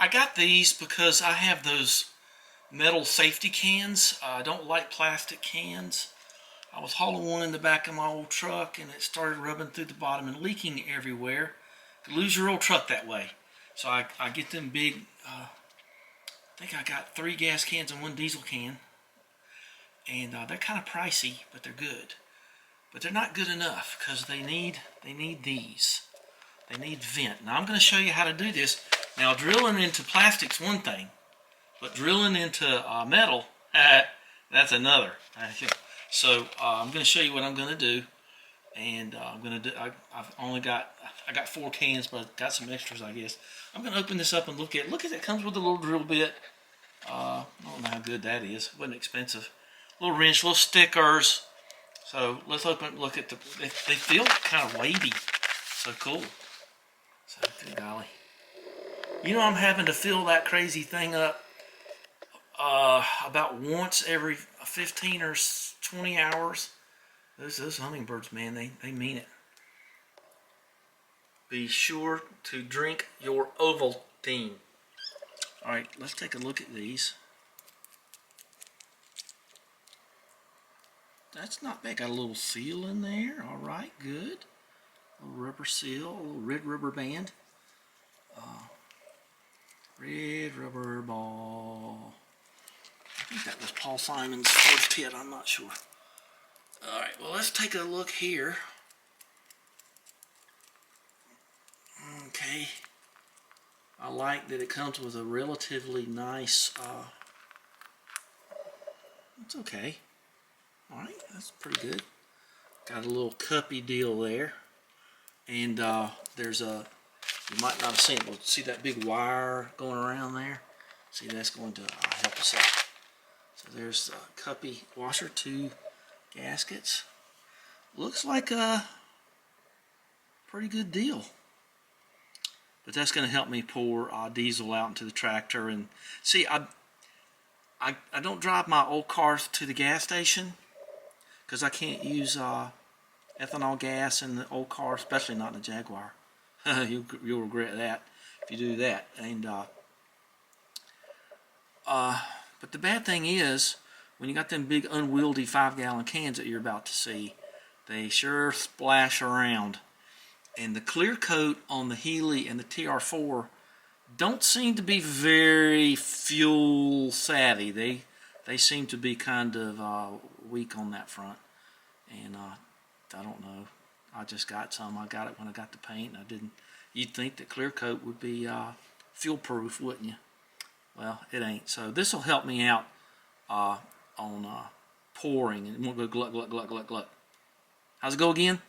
I got these because I have those metal safety cans. I don't like plastic cans. I was hauling one in the back of my old truck and it started rubbing through the bottom and leaking everywhere. You lose your old truck that way. So I get them big, I think I got 3 gas cans and 1 diesel can. And they're kind of pricey, but they're good. But they're not good enough because they need these. They need vent. Now I'm going to show you how to do this. Now drilling into plastic's one thing, but drilling into metal, that's another. So I'm going to show you what I'm going to do, and I'm going to do. I got 4 cans, but I've got some extras, I guess. I'm going to open this up and look at it. It comes with a little drill bit. I don't know how good that is. It wasn't expensive. Little wrench, little stickers. So let's open it and look at the. They feel kind of weighty. So cool. So good golly. You know I'm having to fill that crazy thing up about once every 15 or 20 hours. Those hummingbirds, man, they mean it. Be sure to drink your Ovaltine. Alright, let's take a look at these. That's not bad. Got a little seal in there. Alright, good. A little rubber seal, a little red rubber band. Red rubber ball. I think that was Paul Simon's first hit. I'm not sure. Alright, well, let's take a look here. Okay. I like that it comes with a relatively nice, it's okay. Alright, that's pretty good. Got a little cuppy deal there. And there's a, you might not have seen it, but see that big wire going around there? See, that's going to help us out. So there's a cuppy washer, 2 gaskets. Looks like a pretty good deal. But that's going to help me pour diesel out into the tractor. And see, I don't drive my old cars to the gas station because I can't use ethanol gas in the old car, especially not in the Jaguar. You'll regret that if you do that. And but the bad thing is, when you got them big unwieldy 5-gallon cans that you're about to see, they sure splash around. And the clear coat on the Healy and the TR4 don't seem to be very fuel savvy. They seem to be kind of weak on that front. And I don't know. I just got some. I got it when I got the paint. I didn't. You'd think that clear coat would be fuel proof, wouldn't you? Well, it ain't. So this will help me out on pouring, and it won't go gluck, gluck, gluck, gluck, gluck. How's it go again?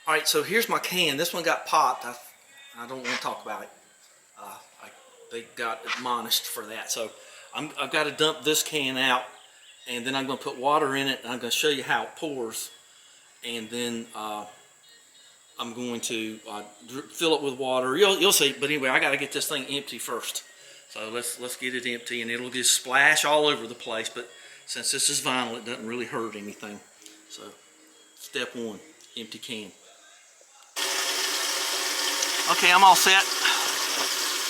Alright, so here's my can. This one got popped. I don't want to talk about it. They got admonished for that. So I've got to dump this can out, and then I'm going to put water in it, and I'm going to show you how it pours. And then I'm going to fill it with water. You'll see. But anyway, I got to get this thing empty first. So let's get it empty, and it'll just splash all over the place. But since this is vinyl, it doesn't really hurt anything. So step 1, empty can. Okay, I'm all set.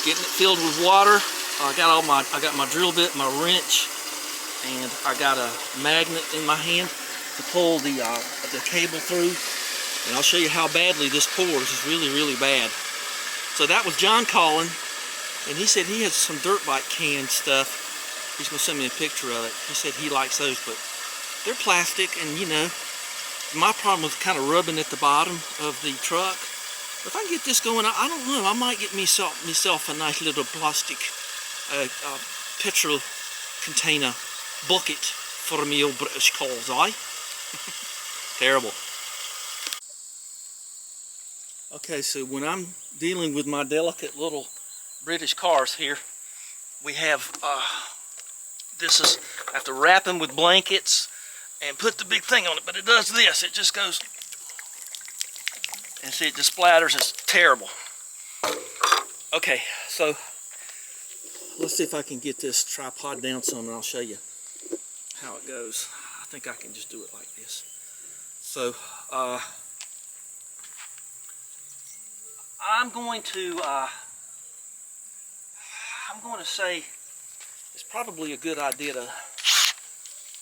Getting it filled with water. I got my drill bit, my wrench, and I got a magnet in my hand to pull the cable through. And I'll show you how badly this pours. It's really, really bad. So that was John calling, and he said he has some dirt bike can stuff. He's gonna send me a picture of it. He said he likes those, but they're plastic, and you know, my problem was kind of rubbing at the bottom of the truck. If I can get this going, I don't know, I might get myself a nice little plastic petrol container bucket for me old British cars, eh? Terrible. Okay, so when I'm dealing with my delicate little British cars here, we have, I have to wrap them with blankets and put the big thing on it, but it does this, it just goes, and see, it just splatters. It's terrible. Okay, so let's see if I can get this tripod down some, and I'll show you how it goes. I think I can just do it like this. So I'm going to say it's probably a good idea to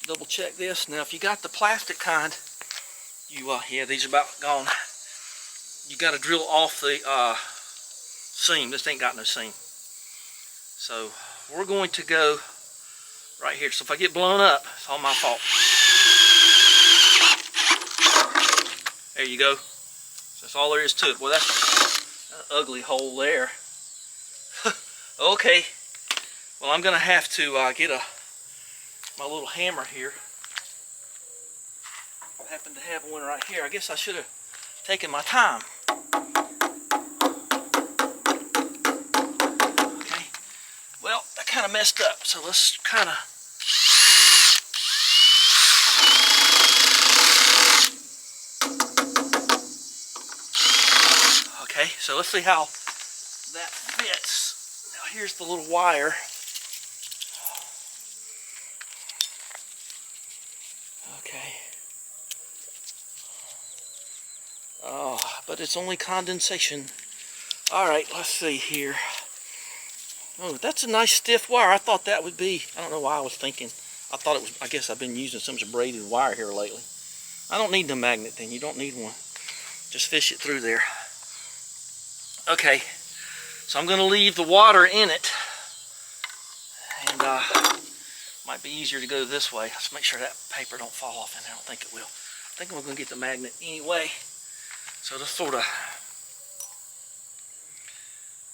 double check this. Now, if you got the plastic kind, yeah, these are about gone. You got to drill off the seam. This ain't got no seam. So we're going to go right here. So if I get blown up, it's all my fault. There you go. That's all there is to it. Well, that's an ugly hole there. Okay. Well, I'm going to have to get my little hammer here. I happen to have one right here. I guess I should have taken my time. Okay. Well, that kind of messed up. So let's kind of... Okay, so let's see how that fits. Now here's the little wire. Okay. Oh, but it's only condensation. All right, let's see here. Oh, that's a nice stiff wire. I thought that would be, I don't know why I was thinking. I thought it was, I guess I've been using some braided wire here lately. I don't need the magnet then. You don't need one. Just fish it through there. Okay, so I'm going to leave the water in it. And might be easier to go this way. Let's make sure that paper don't fall off, and I don't think it will. I think we're going to get the magnet anyway. So just sort of,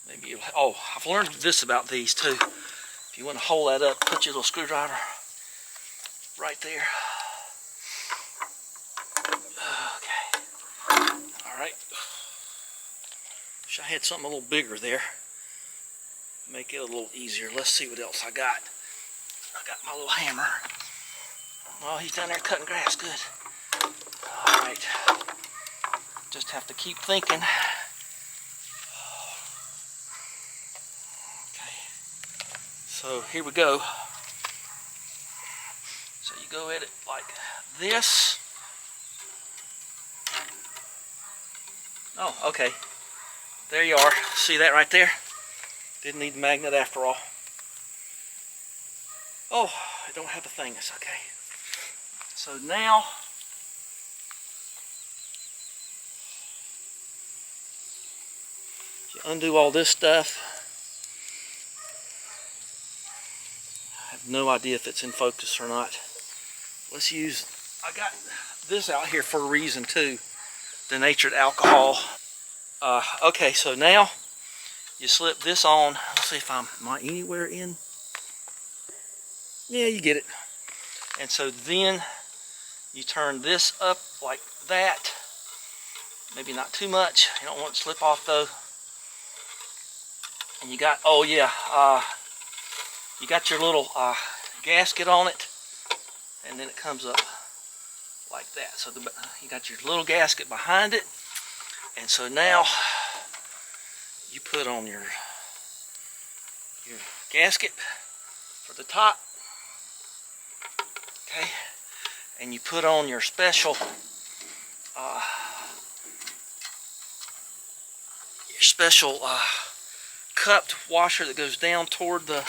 maybe, oh, I've learned this about these too. If you want to hold that up, put your little screwdriver right there. Okay. All right. Wish I had something a little bigger there. Make it a little easier. Let's see what else I got. I got my little hammer. Oh, he's down there cutting grass. Good. All right. Just have to keep thinking. Okay. So here we go. So you go at it like this. Oh, okay. There you are. See that right there? Didn't need the magnet after all. Oh, I don't have a thing. It's okay. So now, you undo all this stuff. I have no idea if it's in focus or not. Let's use, I got this out here for a reason too. Denatured alcohol. Okay, so now you slip this on. Let's see if am I anywhere in. Yeah, you get it. And so then you turn this up like that. Maybe not too much. You don't want it to slip off though. And you got, oh yeah, you got your little gasket on it, and then it comes up like that. So you got your little gasket behind it, and so now you put on your gasket for the top, okay, and you put on your special cupped washer that goes down toward the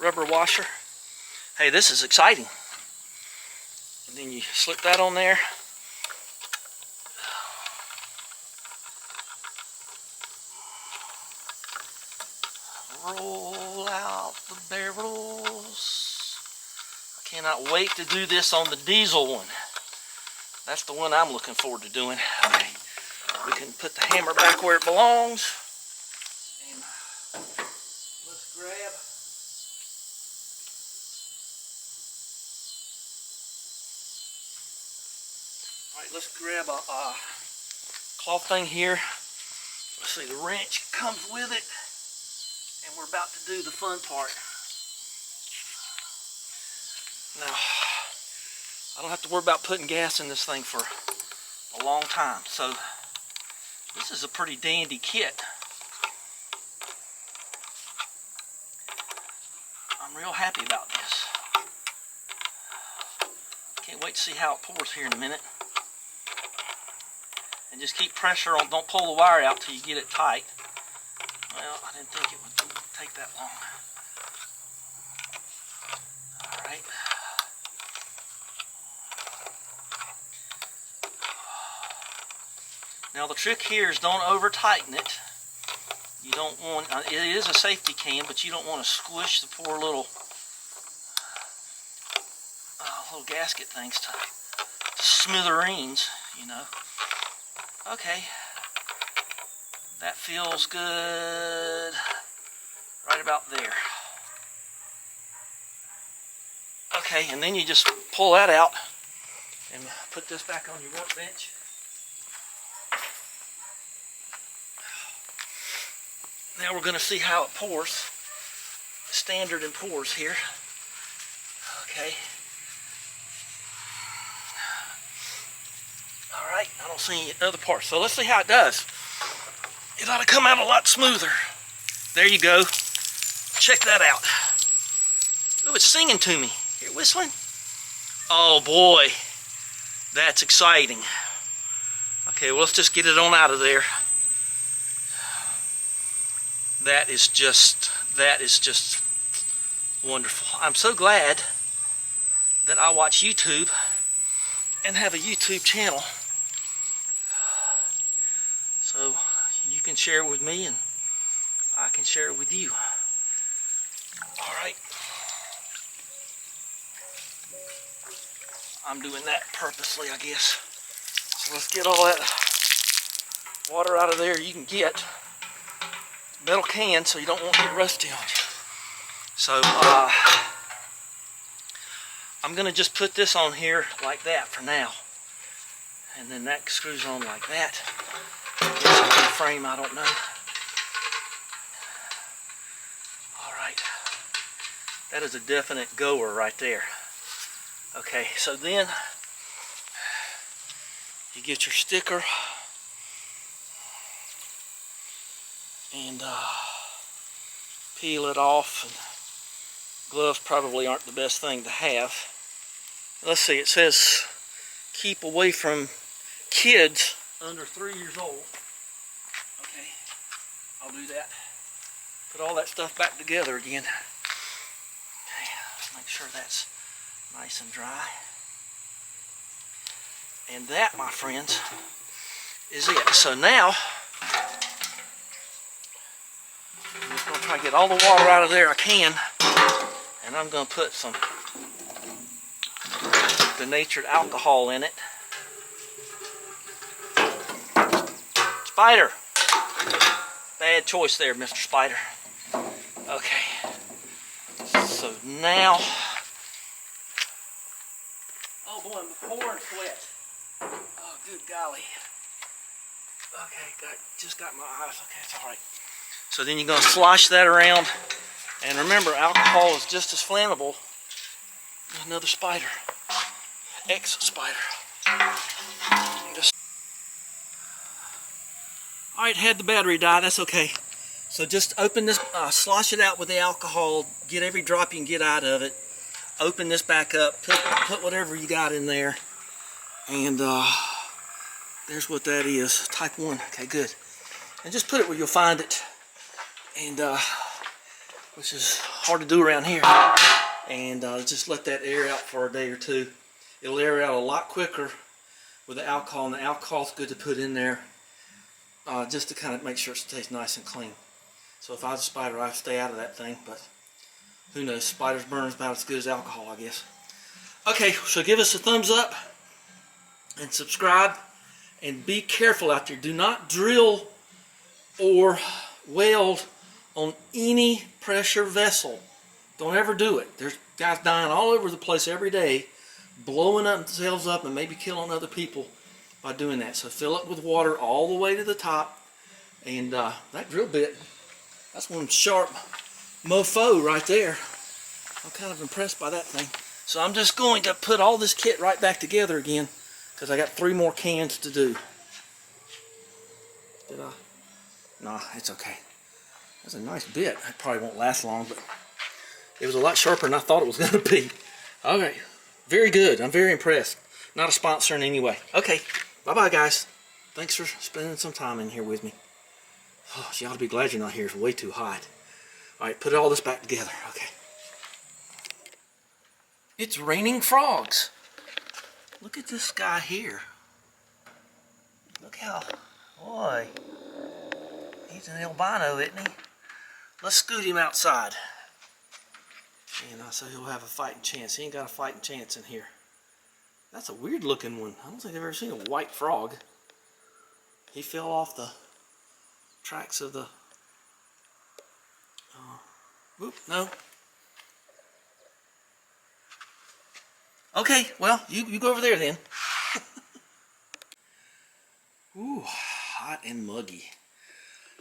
rubber washer. Hey, this is exciting. And then you slip that on there. Roll out the barrels. I cannot wait to do this on the diesel one. That's the one I'm looking forward to doing. Okay. We can put the hammer back where it belongs. And let's grab let's grab a cloth thing here. Let's see, the wrench comes with it, and we're about to do the fun part. Now, I don't have to worry about putting gas in this thing for a long time, so this is a pretty dandy kit. I'm real happy about this. Can't wait to see how it pours here in a minute. And And just keep pressure on, don't pull the wire out till you get it tight. Well, I didn't think it would take that long. Alright. Now the trick here is don't over tighten it. You don't want, it is a safety can, but you don't want to squish the poor little gasket things to smithereens, you know. Okay, that feels good right about there. Okay, and then you just pull that out and put this back on your workbench. Now we're going to see how it pours. Standard and pours here. Okay. Alright, I don't see any other parts. So let's see how it does. It ought to come out a lot smoother. There you go. Check that out. Oh, it's singing to me. You're whistling? Oh boy. That's exciting. Okay, well let's just get it on out of there. That is just wonderful. I'm so glad that I watch YouTube and have a YouTube channel. So you can share it with me and I can share it with you. Alright. I'm doing that purposely, I guess. So let's get all that water out of there you can get. Metal can, so you don't want to get rusty on you. So I'm going to just put this on here like that for now. And then that screws on like that. The frame, I don't know. Alright. That is a definite goer right there. Okay, so then you get your sticker and peel it off. And gloves probably aren't the best thing to have. Let's see, it says keep away from kids under 3 years old. Okay, I'll do that. Put all that stuff back together again. Okay, make sure that's nice and dry. And that, my friends, is it. So now I'm just going to try to get all the water out of there I can, and I'm going to put some denatured alcohol in it. Spider! Bad choice there, Mr. Spider. Okay. So now, oh boy, I'm pouring sweat. Oh, good golly. Okay, just got my eyes. Okay, it's alright. So then you're going to slosh that around. And remember, alcohol is just as flammable as another spider. Ex-spider. Alright, had the battery die. That's okay. So just open this, slosh it out with the alcohol. Get every drop you can get out of it. Open this back up. Put whatever you got in there. And there's what that is. Type 1. Okay, good. And just put it where you'll find it. And which is hard to do around here. And just let that air out for a day or two. It'll air out a lot quicker with the alcohol, and the alcohol's good to put in there just to kind of make sure it stays nice and clean. So if I was a spider, I'd stay out of that thing, but who knows, spiders burn about as good as alcohol, I guess. Okay, so give us a thumbs up and subscribe, and be careful out there. Do not drill or weld on any pressure vessel. Don't ever do it. There's guys dying all over the place every day, blowing themselves up and maybe killing other people by doing that. So fill it with water all the way to the top. And that drill bit, that's one sharp mofo right there. I'm kind of impressed by that thing. So I'm just going to put all this kit right back together again, because I got 3 more cans to do. Did I? Nah, it's okay. That's a nice bit. It probably won't last long, but it was a lot sharper than I thought it was going to be. Okay, very good. I'm very impressed. Not a sponsor in any way. Okay, bye-bye, guys. Thanks for spending some time in here with me. Oh, you ought to be glad you're not here. It's way too hot. Alright, put all this back together. Okay. It's raining frogs. Look at this guy here. Look how, boy, he's an albino, isn't he? Let's scoot him outside. And so he'll have a fighting chance. He ain't got a fighting chance in here. That's a weird looking one. I don't think I've ever seen a white frog. He fell off the tracks of the... Whoop, no. Okay, well, you go over there then. Ooh, hot and muggy.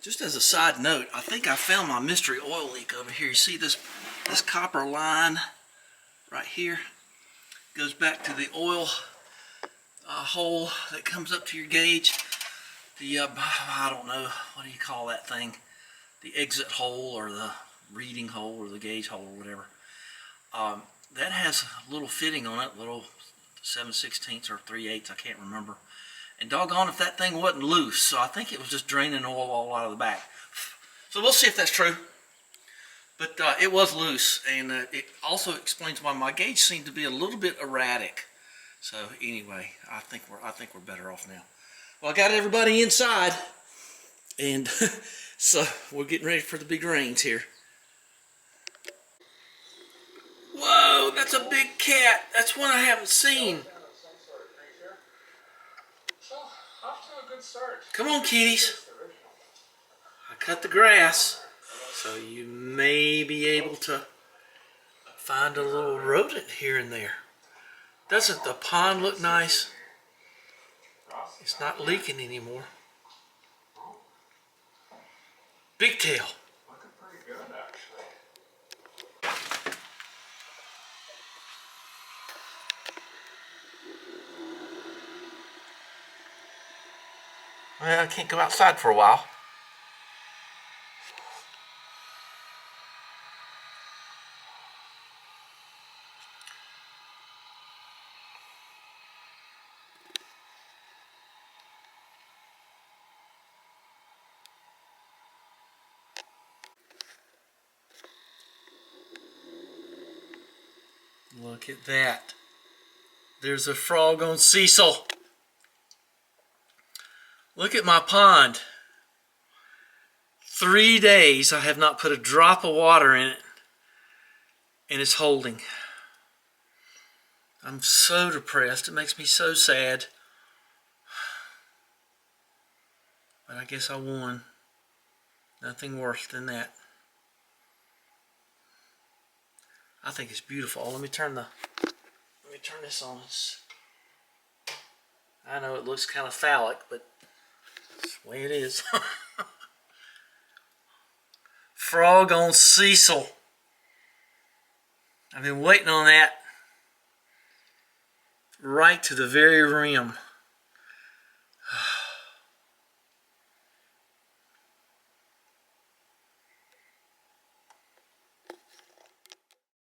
Just as a side note, I think I found my mystery oil leak over here. You see this copper line right here? Goes back to the oil hole that comes up to your gauge. The, I don't know, what do you call that thing? The exit hole or the reading hole or the gauge hole or whatever. That has a little fitting on it, little 7/16 or 3/8, I can't remember. And doggone if that thing wasn't loose, so I think it was just draining oil all out of the back. So we'll see if that's true. But it was loose, and it also explains why my gauge seemed to be a little bit erratic. So anyway, I think we're better off now. Well, I got everybody inside, and so we're getting ready for the big rains here. Whoa, that's a big cat. That's one I haven't seen. Come on, kitties. I cut the grass, so you may be able to find a little rodent here and there. Doesn't the pond look nice? It's not leaking anymore. Big tail. Looking pretty good, actually. Well, I can't go outside for a while. Look at that. There's a frog on Cecil. Look at my pond. 3 days I have not put a drop of water in it, and it's holding. I'm so depressed. It makes me so sad. But I guess I won. Nothing worse than that. I think it's beautiful. Let me turn this on. I know it looks kind of phallic, but that's the way it is. Frog on Cecil. I've been waiting on that right to the very rim.